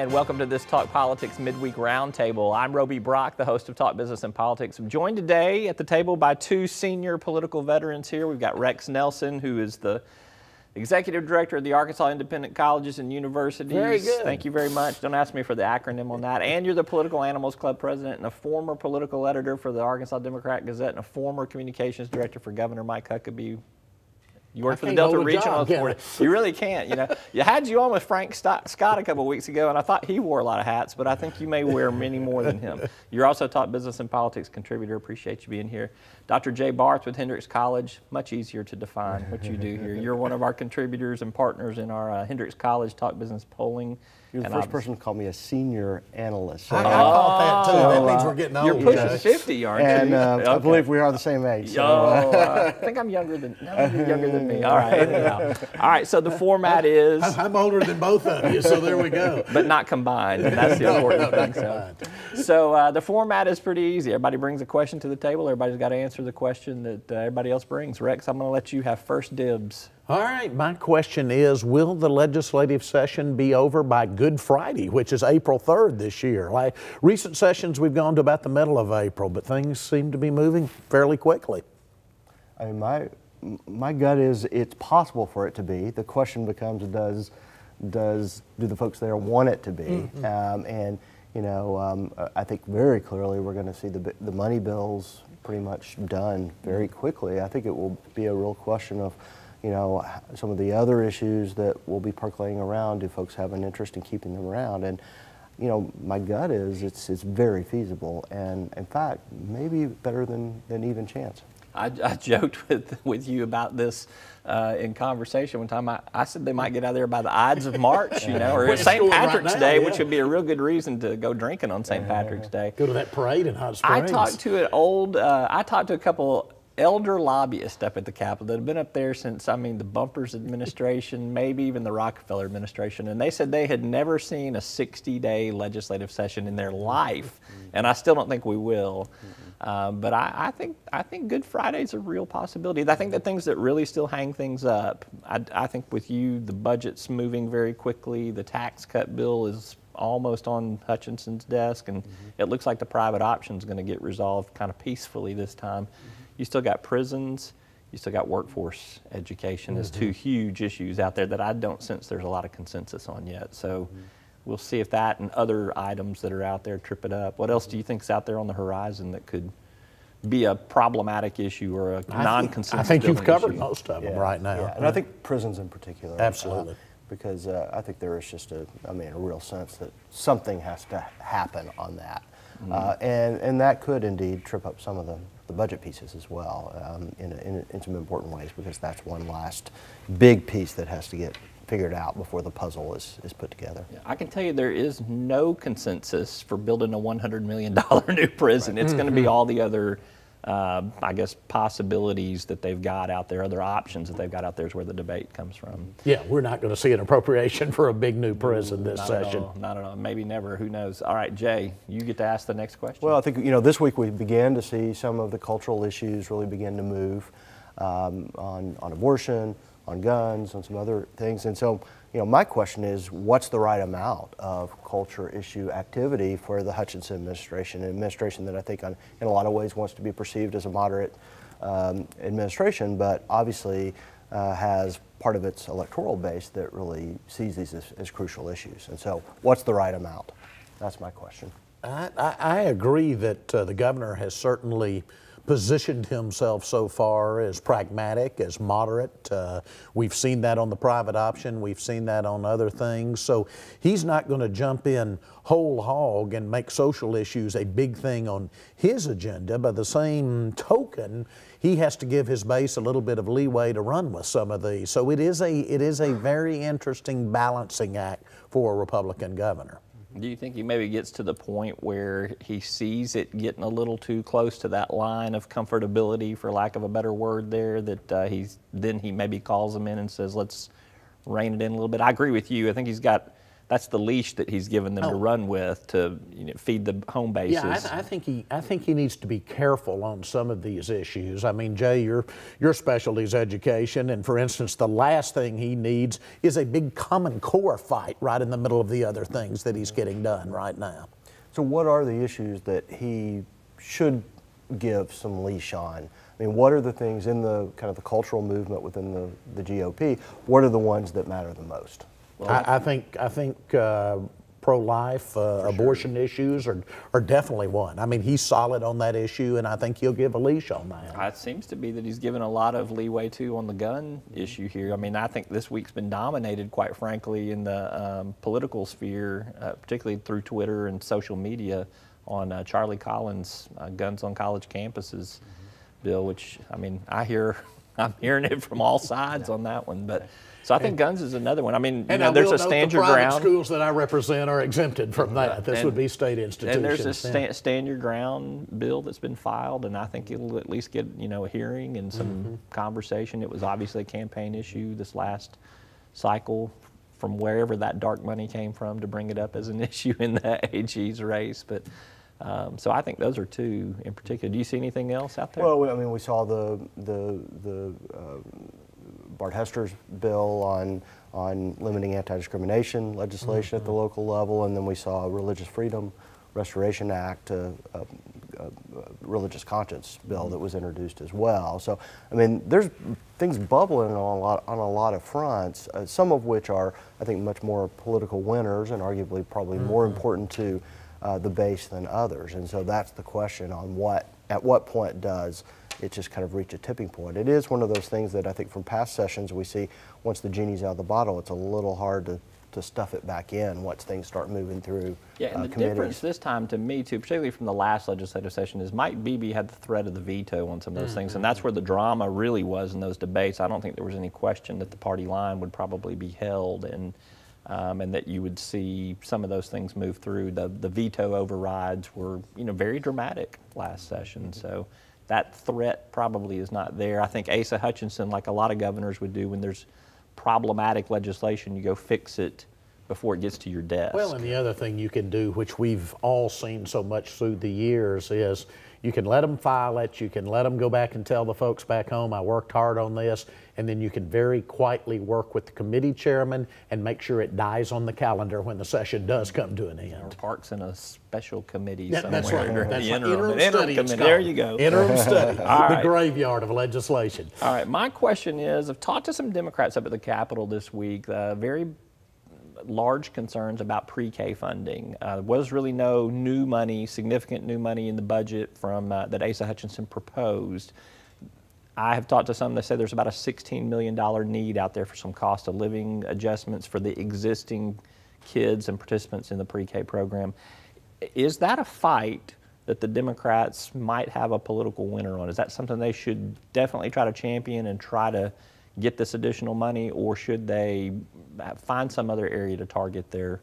and welcome to this Talk Politics Midweek Roundtable. I'm Roby Brock, the host of Talk Business and Politics. I'm joined today at the table by two senior political veterans here. We've got Rex Nelson, who is the Executive Director of the Arkansas Independent Colleges and Universities. Very good. Thank you very much. Don't ask me for the acronym on that. And you're the Political Animals Club President and a former political editor for the Arkansas Democrat-Gazette and a former Communications Director for Governor Mike Huckabee. You worked for the Delta Regional Authority. You really can't, you know. You had you on with Frank Scott a couple of weeks ago, and I thought he wore a lot of hats, but I think you may wear many more than him. You're also a Talk Business and Politics contributor. Appreciate you being here. Dr. J. Barth with Hendrix College. Much easier to define what you do here. You're one of our contributors and partners in our Hendrix College Talk Business polling. You're the first person to call me a senior analyst. So I caught that too. That means we're getting old. You're pushing 50, aren't you? And I believe we are the same age. So. I think I'm younger than me. All right, anyhow. All right, so the format is... I'm older than both of you, so there we go. But not combined, and that's the important thing. So the format is pretty easy. Everybody brings a question to the table. Everybody's got to answer the question that everybody else brings. Rex, I'm going to let you have first dibs. All right, my question is, will the legislative session be over by Good Friday, which is April 3rd this year? Like recent sessions, we've gone to about the middle of April, but things seem to be moving fairly quickly. I mean, my gut is it's possible for it to be. The question becomes, do the folks there want it to be? Mm-hmm. And you know, I think very clearly we're going to see the money bills pretty much done very quickly. I think it will be a real question of, you know, some of the other issues that will be percolating around. Do folks have an interest in keeping them around? And, you know, my gut is it's very feasible, and in fact, maybe better than even chance. I joked with you about this in conversation one time. I said they might get out of there by the Ides of March, you know, or St. Patrick's Day, which would be a real good reason to go drinking on St. Patrick's Day. Go to that parade in Hot Springs. I talked to a couple elder lobbyists up at the Capitol that have been up there since, I mean, the Bumpers administration, maybe even the Rockefeller administration, and they said they had never seen a 60-day legislative session in their life, and I still don't think we will. But I think Good Friday's a real possibility. I think the things that really still hang things up, I think with you, the budget's moving very quickly. The tax cut bill is almost on Hutchinson's desk, and it looks like the private option's going to get resolved kind of peacefully this time. You still got prisons, you still got workforce education as two huge issues out there that I don't sense there's a lot of consensus on yet. So we'll see if that and other items that are out there trip it up. What else do you think is out there on the horizon that could be a problematic issue or a non-consensus? I think you've covered most of them right now. Yeah. And I think prisons in particular. Absolutely. Because I think there is just a real sense that something has to happen on that. And that could indeed trip up some of the budget pieces as well in some important ways, because that's one last big piece that has to get figured out before the puzzle is put together. Yeah, I can tell you there is no consensus for building a $100 million new prison. Right. It's going to be all the other, I guess, possibilities that they've got out there, other options that they've got out there is where the debate comes from. Yeah, we're not going to see an appropriation for a big new prison this session. Not at all. Maybe never. Who knows? All right, Jay, you get to ask the next question. Well, I think, you know, this week we began to see some of the cultural issues really begin to move on abortion, on guns, on some other things. And so, you know, my question is, what's the right amount of culture issue activity for the Hutchinson administration, an administration that I think in a lot of ways wants to be perceived as a moderate administration, but obviously has part of its electoral base that really sees these as crucial issues. And so, what's the right amount? That's my question. I agree that the governor has certainly positioned himself so far as pragmatic, as moderate. We've seen that on the private option. We've seen that on other things. So he's not going to jump in whole hog and make social issues a big thing on his agenda. By the same token, he has to give his base a little bit of leeway to run with some of these. So it is a very interesting balancing act for a Republican governor. Do you think he maybe gets to the point where he sees it getting a little too close to that line of comfortability, for lack of a better word there, that he maybe calls them in and says, let's rein it in a little bit? I agree with you. I think he's got that's the leash that he's given them to run with to feed the home bases. Yeah, I think he needs to be careful on some of these issues. I mean, Jay, your specialty is education, and for instance, the last thing he needs is a big Common Core fight right in the middle of the other things that he's getting done right now. So what are the issues that he should give some leash on? I mean, what are the things in the kind of the cultural movement within the GOP? What are the ones that matter the most? Well, I think pro-life, abortion issues are definitely one. I mean, he's solid on that issue, and I think he'll give a leash on that. It seems to be that he's given a lot of leeway, too, on the gun issue here. I mean, I think this week's been dominated, quite frankly, in the political sphere, particularly through Twitter and social media, on Charlie Collins' Guns on College Campuses bill, which, I mean, I'm hearing it from all sides on that one. But so I think guns is another one. I mean, there's a stand your ground. The schools that I represent are exempted from that. This would be state institutions. And there's a stand your ground bill that's been filed, and I think it'll at least get a hearing and some conversation. It was obviously a campaign issue this last cycle, from wherever that dark money came from to bring it up as an issue in the AG's race. But so I think those are two in particular. Do you see anything else out there? Well, I mean, we saw the Bart Hester's bill on limiting anti-discrimination legislation at the local level, and then we saw a Religious Freedom Restoration Act, a religious conscience bill that was introduced as well. So, I mean, there's things bubbling on a lot of fronts, some of which are, I think, much more political winners and arguably probably more important to the base than others. And so that's the question on at what point does it just kind of reach a tipping point. It is one of those things that I think from past sessions we see once the genie's out of the bottle, it's a little hard to stuff it back in once things start moving through and the difference this time to me too, particularly from the last legislative session, is Mike Beebe had the threat of the veto on some of those things, and that's where the drama really was in those debates. I don't think there was any question that the party line would probably be held, and that you would see some of those things move through. The veto overrides were very dramatic last session, so that threat probably is not there. I think Asa Hutchinson, like a lot of governors would do when there's problematic legislation, you go fix it before it gets to your desk. Well, and the other thing you can do, which we've all seen so much through the years, is you can let them file it, you can let them go back and tell the folks back home, I worked hard on this, and then you can very quietly work with the committee chairman and make sure it dies on the calendar when the session does come to an end. Or parks in a special committee somewhere. That's right. That's the right. interim Study. there you go. Interim study. The graveyard of legislation. All right, my question is, I've talked to some Democrats up at the Capitol this week, very large concerns about pre-K funding. There was really no new money, significant new money in the budget from that Asa Hutchinson proposed. I have talked to some that say there's about a $16 million need out there for some cost of living adjustments for the existing kids and participants in the pre-K program. Is that a fight that the Democrats might have a political winner on? Is that something they should definitely try to champion and try to get this additional money, or should they find some other area to target their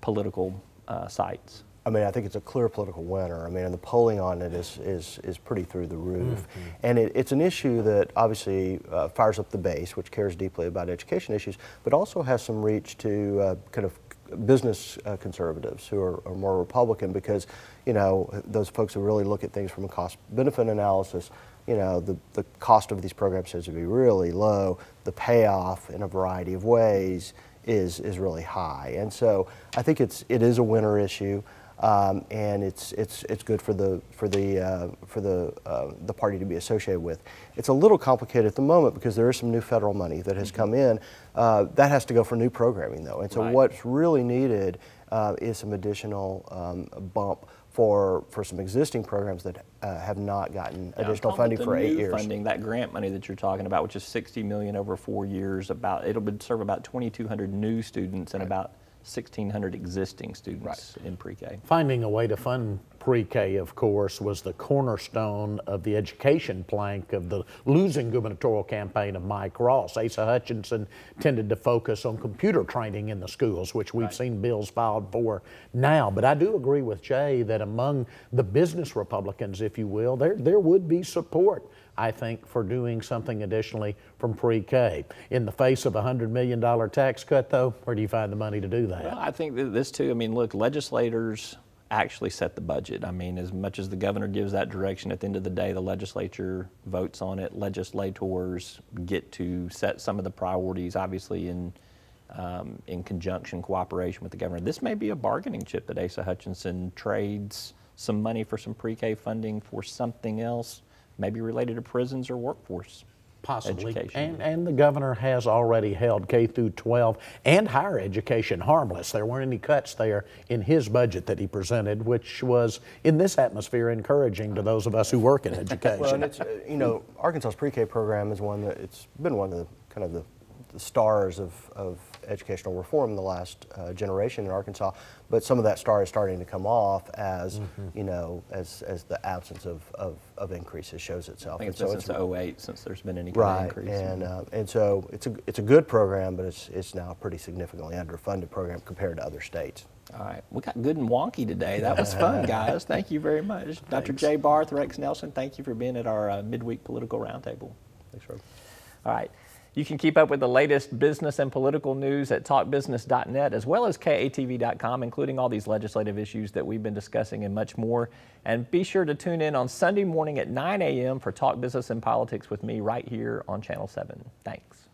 political sites? I mean, I think it's a clear political winner. I mean, and the polling on it is pretty through the roof. And it's an issue that obviously fires up the base, which cares deeply about education issues, but also has some reach to kind of business conservatives who are more Republican, because, those folks who really look at things from a cost-benefit analysis, the cost of these programs tends to be really low. The payoff in a variety of ways is really high. And so I think it is a winner issue. And it's good for the party to be associated with. It's a little complicated at the moment because there is some new federal money that has come in. That has to go for new programming, though. And so what's really needed is some additional bump for some existing programs that have not gotten additional funding for 8 years. Funding, that grant money that you're talking about, which is $60 million over 4 years, it'll serve about 2,200 new students and about 1,600 existing students in pre-K. Finding a way to fund pre-K, of course, was the cornerstone of the education plank of the losing gubernatorial campaign of Mike Ross. Asa Hutchinson tended to focus on computer training in the schools, which we've seen bills filed for now. But I do agree with Jay that among the business Republicans, if you will, there would be support I think, for doing something additionally from pre-K. In the face of a $100 million tax cut, though, where do you find the money to do that? Well, I think that this too, I mean, look, legislators actually set the budget. I mean, as much as the governor gives that direction, at the end of the day, the legislature votes on it. Legislators get to set some of the priorities, obviously in conjunction, cooperation with the governor. This may be a bargaining chip that Asa Hutchinson trades some money for some pre-K funding for something else, maybe related to prisons or workforce. Possibly. Education. And the governor has already held K through 12 and higher education harmless. There weren't any cuts there in his budget that he presented, which was, in this atmosphere, encouraging to those of us who work in education. Well, and it's, you know, Arkansas's pre-K program is one that it's been one of the kind of the stars of educational reform in the last generation in Arkansas, but some of that star is starting to come off as, you know, as the absence of increases shows itself. I think it's so since 2008 since there's been any kind of increase. And so it's a good program, but it's now a pretty significantly underfunded program compared to other states. All right, we got good and wonky today. That was fun, guys. Thank you very much. Dr. J. Barth, Rex Nelson, thank you for being at our midweek political roundtable. Thanks, Rob. All right. You can keep up with the latest business and political news at talkbusiness.net as well as katv.com, including all these legislative issues that we've been discussing and much more. And be sure to tune in on Sunday morning at 9 a.m. for Talk Business and Politics with me right here on Channel 7. Thanks.